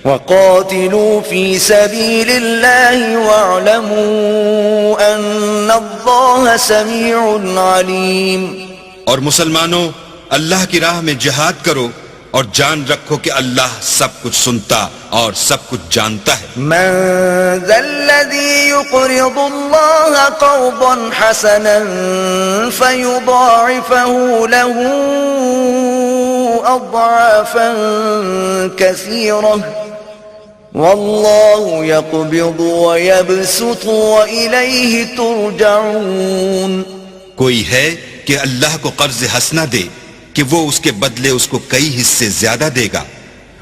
वक़ातिलू फ़ी सबीलिल्लाहि वअलमू अन्नल्लाह समीउन अलीम। और मुसलमानों, अल्लाह की राह में जिहाद करो और जान रखो कि अल्लाह सब कुछ सुनता और सब कुछ जानता है। मन ज़ल्लज़ी युक़रिदुल्लाह क़र्ज़न हसनन फ़युज़ाइफ़हु लहू अज़आफ़न कसीरह वल्लाहु यक़बिदु व यबसुतु व इलैहि तुरजऊन। कोई है कि अल्लाह को कर्ज हसना दे कि वो उसके बदले उसको कई हिस्से ज्यादा देगा,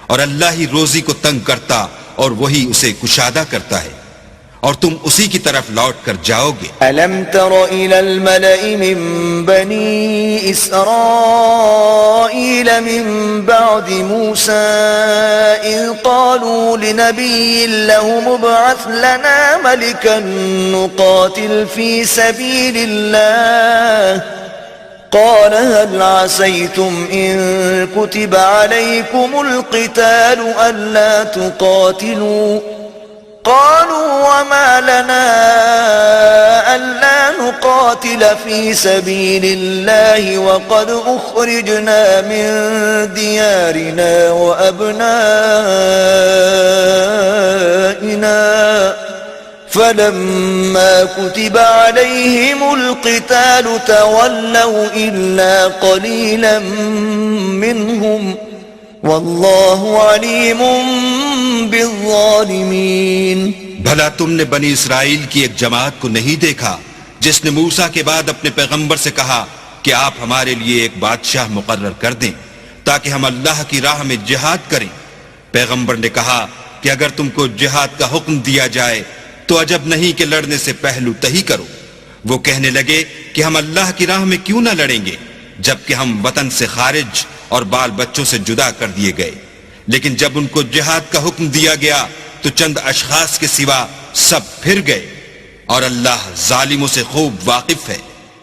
और अल्लाह ही रोजी को तंग करता और वही उसे कुशादा करता है, और तुम उसी की तरफ लौट कर जाओगे। अलम तरो इलल मलइ मिन बनी इस्राईल मिन बअदि मूसा इज़ क़ालू लिनबिय्यिन लहु मुबअथ लना मलिकन नुक़ातिल फ़ी सबीलिल्लाह क़ाल हल असैतुम इन कुतिब अलैकुमुल क़ितालु अल्ला तुक़ातिलू क़ालू वमा लना अल्ला नुक़ातिल फ़ी सबीलिल्लाहि वक़द उख़रिजना मिन दियारिना व अब्नाइना फलम्मा कुतिब अलैहिमुल क़ितालु तवल्लव इल्ला क़लीलन मिनहुम वल्लाहु अलीमुम बिज़्ज़ालिमीन। भला तुमने बनी इसराइल की एक जमात को नहीं देखा जिसने मूसा के बाद अपने पैगंबर से कहा कि आप हमारे लिए एक बादशाह मुकर्रर कर दें ताकि हम अल्लाह की राह में जिहाद करें। पैगंबर ने कहा कि अगर तुमको जिहाद का हुक्म दिया जाए तो अजब नहीं कि लड़ने से पहलू तही करो। वो कहने लगे कि हम अल्लाह की राह में क्यों ना लड़ेंगे जबकि हम वतन से खारिज और बाल बच्चों से जुदा कर दिए गए। लेकिन जब उनको जिहाद का हुक्म दिया गया तो चंद अशखास के सिवा सब फिर गए, और अल्लाह जालिमों से खूब वाकिफ है।